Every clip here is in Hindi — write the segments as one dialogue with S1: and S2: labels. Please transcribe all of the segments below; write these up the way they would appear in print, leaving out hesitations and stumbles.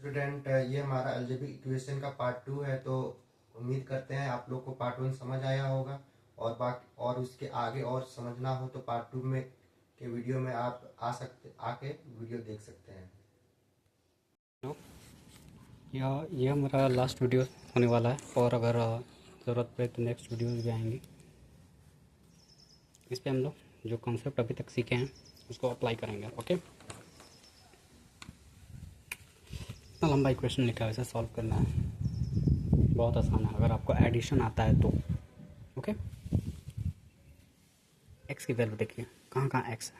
S1: स्टूडेंट, ये हमारा अलजेब्रिक इक्वेशन का पार्ट 2 है। तो उम्मीद करते हैं आप लोग को पार्ट 1 समझ आया होगा, और बाकी और उसके आगे और समझना हो तो पार्ट 2 में के वीडियो में आप आके वीडियो देख सकते हैं।
S2: यह हमारा लास्ट वीडियो होने वाला है, और अगर ज़रूरत पड़े तो नेक्स्ट वीडियोज़ भी आएंगी। इस पे हम लोग जो कॉन्सेप्ट अभी तक सीखे हैं उसको अप्लाई करेंगे। ओके, इतना लंबा इक्वेशन लिखा है, इसे सॉल्व करना है, बहुत आसान है अगर आपको एडिशन आता है तो। ओके, एक्स की वैल्यू देखिए, कहाँ कहाँ एक्स है।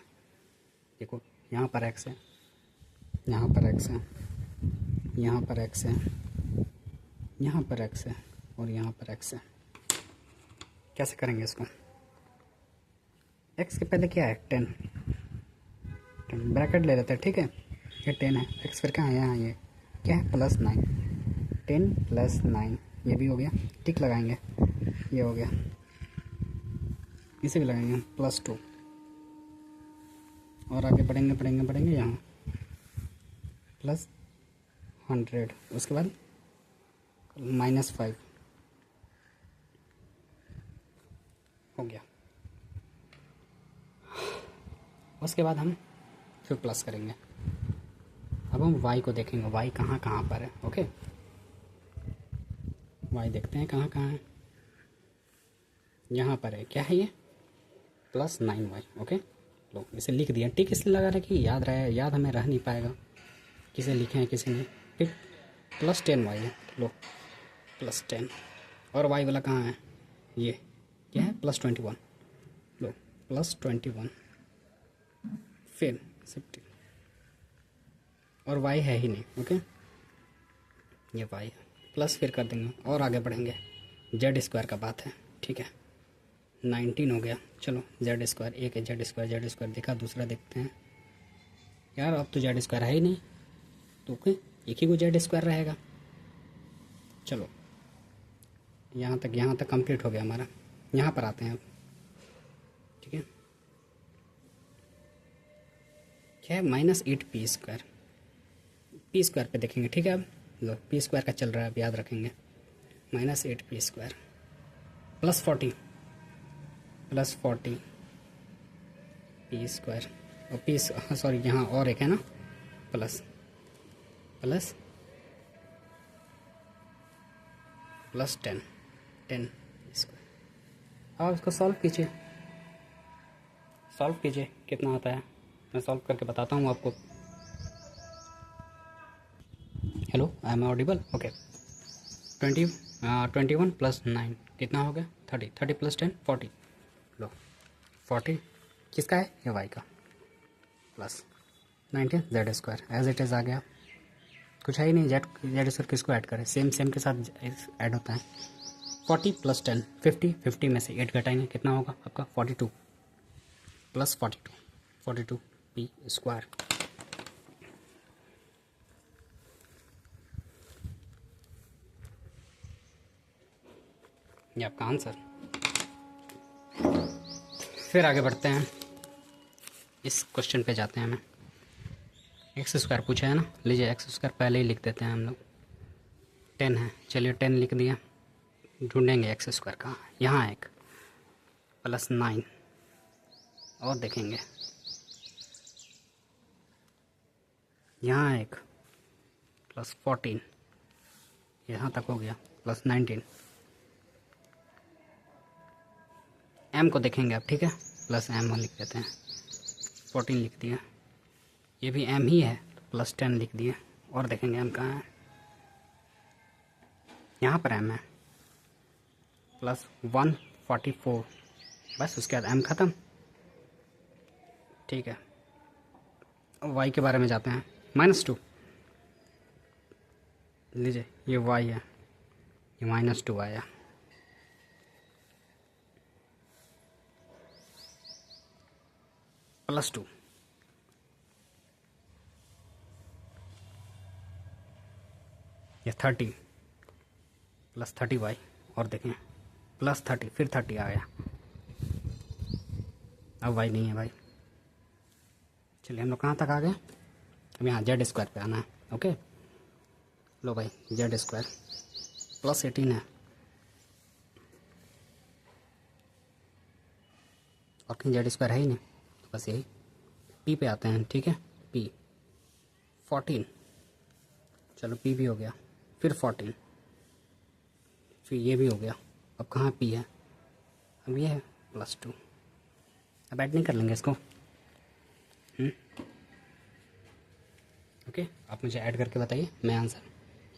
S2: देखो, यहाँ पर एक्स है, यहाँ पर एक्स है, यहाँ पर एक्स है, यहाँ पर एक्स है, और यहाँ पर एक्स है। कैसे करेंगे इसको? एक्स के पहले क्या है? 10 ब्रैकेट ले लेते हैं, ठीक है। ये 10 है, एक्स फिर कहाँ है? यहाँ ये क्या है? +9। 10 + 9, ये भी हो गया, टिक लगाएंगे, ये हो गया। इसे भी लगाएंगे +2, और आगे बढ़ेंगे बढ़ेंगे बढ़ेंगे, यहाँ +100, उसके बाद -5 हो गया। उसके बाद हम फिर प्लस करेंगे। अब हम y को देखेंगे, y कहाँ कहाँ पर है। ओके, y देखते हैं कहाँ कहाँ है। यहाँ पर है, क्या है ये? +9y। ओके, लो इसे लिख दिया। टिक इसलिए लगा रहा है कि याद रहे, याद हमें रह नहीं पाएगा, किसे लिखे हैं किसे नहीं। फिर +10y है, लो +10, और y वाला कहाँ है? ये क्या है? +21, लो +21, फिर 60, और y है ही नहीं। ओके, ये y है, प्लस फिर कर देंगे और आगे बढ़ेंगे। z² का बात है, ठीक है। 19 हो गया, चलो z², एक है z² देखा, दूसरा देखते हैं। यार अब तो z² है ही नहीं, तो ओके, एक ही को z² रहेगा। चलो यहाँ तक कंप्लीट हो गया हमारा। यहाँ पर आते हैं अब, ठीक है। क्या है? -8p², p² पे देखेंगे, ठीक है। अब लो p² का चल रहा है, अब याद रखेंगे। -8p² +40 p², और p, सॉरी यहाँ और एक है ना, प्लस +10 p²। अब इसको सॉल्व कीजिए, कितना आता है मैं सॉल्व करके बताता हूँ आपको। Hello, I am audible? Okay, 21 + 9 कितना हो गया? 30 + 10 40, लो 40 किसका है? ये y का, plus 19 z² as it is आ गया। कुछ है ही नहीं, z² किसको ऐड करें? सेम के साथ ऐड होता है। 40 + 10 50 में से 8 घटाएंगे, कितना होगा आपका? 42 + 42 p²। ये आपका आंसर। फिर आगे बढ़ते हैं, इस क्वेश्चन पे जाते हैं। हमें x² पूछा है ना, लीजिए x² पहले ही लिख देते हैं हम लोग। 10 है, चलिए 10 लिख दिया। ढूंढेंगे x² कहाँ, यहाँ एक +9, और देखेंगे यहाँ एक +14, यहाँ तक हो गया, +19। m को देखेंगे अब, ठीक है, +m लिख देते हैं, 14 लिख दिया। ये भी m ही है, तो +10 लिख दिए, और देखेंगे m कहाँ है। यहाँ पर m है, +144, बस उसके बाद m ख़त्म, ठीक है। अब y के बारे में जाते हैं। -2, लीजिए ये y है, ये -2 आया। +2, ये 30 +30y, और देखें +30, फिर 30 आ गया। अब y नहीं है भाई। चलिए हम लोग कहाँ तक आ गए? अब यहाँ z² पे आना है। ओके, लो भाई जेड स्क्वायर प्लस 18 है, और कहीं जेड स्क्वायर है ही नहीं, तो बस यही पी पे आते हैं। ठीक है, पी 14, चलो पी भी हो गया, फिर 14, फिर ये भी हो गया। अब कहाँ पी है, अब ये है +2। अब ऐड नहीं कर लेंगे इसको। ओके, आप मुझे ऐड करके बताइए, मैं आंसर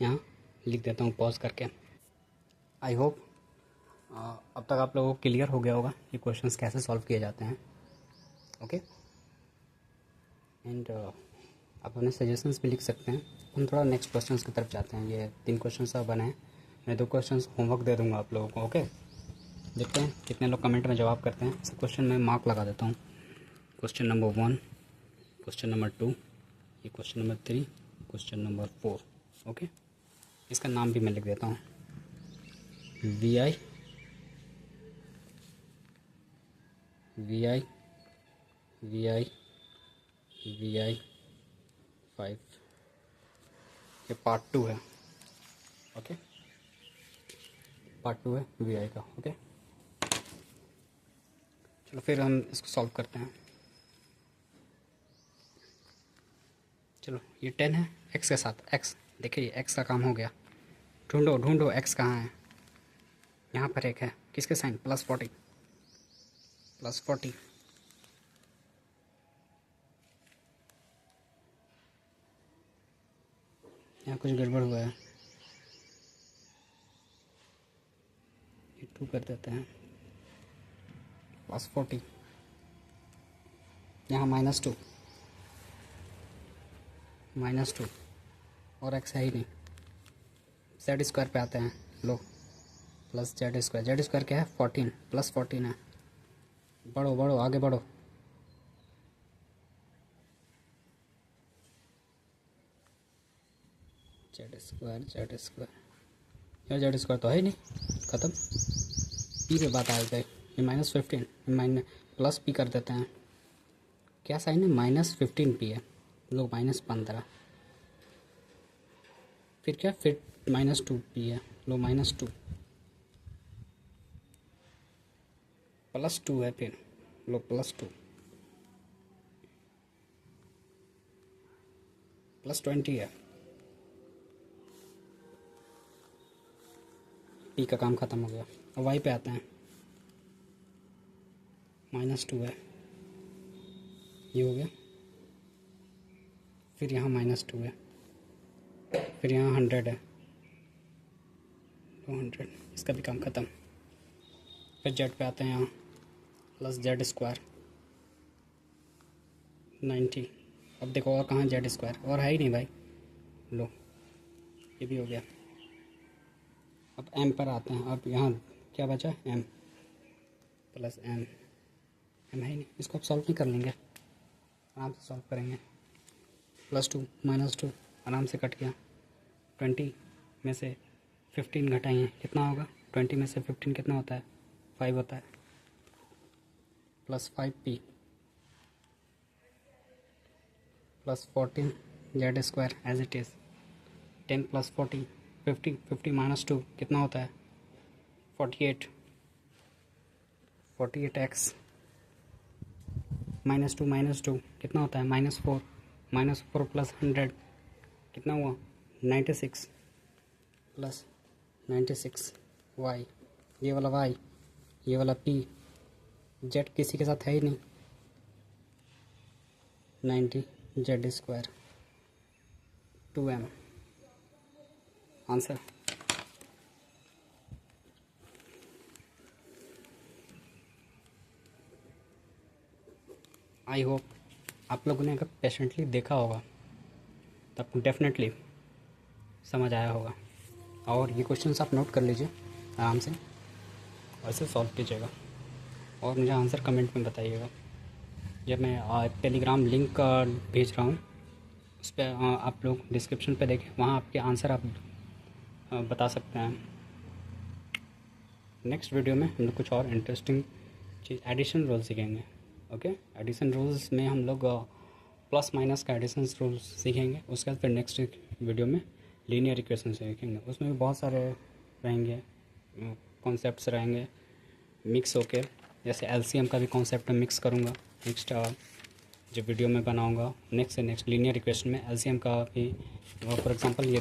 S2: यहाँ लिख देता हूँ पॉज करके। आई होप अब तक आप लोगों को क्लियर हो गया होगा कि क्वेश्चंस कैसे सॉल्व किए जाते हैं। ओके, एंड आप अपने सजेशंस भी लिख सकते हैं। हम थोड़ा नेक्स्ट क्वेश्चंस की तरफ जाते हैं। ये 3 क्वेश्चंस अब बने हैं, मैं 2 क्वेश्चंस होमवर्क दे दूँगा आप लोगों को। ओके, देखते हैं कितने लोग कमेंट में जवाब करते हैं। इस क्वेश्चन में मार्क लगा देता हूँ। क्वेश्चन नंबर 1, क्वेश्चन नंबर 2, ये question number 3, question number 4। Okay, इसका नाम भी मैं लिख देता हूँ, VI 5। ये पार्ट 2 है। ओके, पार्ट 2 है VI का। ओके, चलो फिर हम इसको सॉल्व करते हैं। चलो ये 10 है x के साथ, x देखिए x का काम हो गया। ढूंढो ढूंढो x कहाँ है, यहाँ पर एक है, किसके साइन, +40, +40। यहाँ कुछ गड़बड़ हुआ है, ये 2 कर देते हैं, +40, यहाँ -2, -2 और x है ही नहीं। जेड स्क्वायर पे आते हैं, लो प्लस जेड स्क्वायर क्या है, 14 +14 है। बढ़ो बढ़ो आगे बढ़ो, जेड स्क्वायर यार जेड स्क्वायर तो है ही नहीं, ख़त्म। पी पे बात आ गई, ये -15 प्लस पी कर देते हैं। क्या साइन है, -15 पी है, लोग -15, फिर क्या, फिर -2 पी है, लो -2, +2 है, फिर लो +2, +20 है। पी का काम ख़त्म हो गया। अब वाई पे आते हैं, -2 है, ये हो गया, फिर यहाँ -2 है, फिर यहाँ 100 है, 200, इसका भी काम ख़त्म। फिर जेड पे आते हैं, यहाँ +जेड स्क्वायर 90। अब देखो और कहाँ जेड स्क्वायर, और है ही नहीं भाई, लो ये भी हो गया। अब एम पर आते हैं, अब यहाँ क्या बचा, एम प्लस एम है ही नहीं, इसको अब सॉल्व नहीं कर लेंगे, आराम से सॉल्व करेंगे। +2 -2 आराम से कट गया। 20 में से 15 घटाएंगे, कितना होगा, 20 में से 15 कितना होता है, 5 होता है, +5p +14 Z square as it is. 10 + 40 50, 50 - 2 कितना होता है, 48, 48x -2 कितना होता है, -4, -4 + 100 कितना हुआ, 96 + 96 y, ये वाला y, ये वाला p, जेड किसी के साथ है ही नहीं, 90 Z square 2m answer. I hope आप लोगों ने अगर पेशेंटली देखा होगा तब डेफिनेटली समझ आया होगा। और ये क्वेश्चंस आप नोट कर लीजिए आराम से, ऐसे सॉल्व कीजिएगा और मुझे आंसर कमेंट में बताइएगा। जब मैं टेलीग्राम लिंक भेज रहा हूँ उस पर आप लोग डिस्क्रिप्शन पे देखें, वहाँ आपके आंसर आप बता सकते हैं। नेक्स्ट वीडियो में हम लोग कुछ और इंटरेस्टिंग चीज़ एडिशन रूल सीखेंगे। ओके, एडिशन रूल्स में हम लोग प्लस माइनस का एडिशन रूल्स सीखेंगे। उसके बाद फिर नेक्स्ट वीडियो में लीनियर इक्वेशन से लिखेंगे, उसमें भी बहुत सारे रहेंगे, कॉन्सेप्ट्स रहेंगे मिक्स होके। जैसे एलसीएम का भी कॉन्सेप्ट मिक्स करूँगा नेक्स्ट जो वीडियो में बनाऊँगा। नेक्स्ट लीनियर इक्वेशन में एलसीएम का भी, फॉर एग्जांपल ये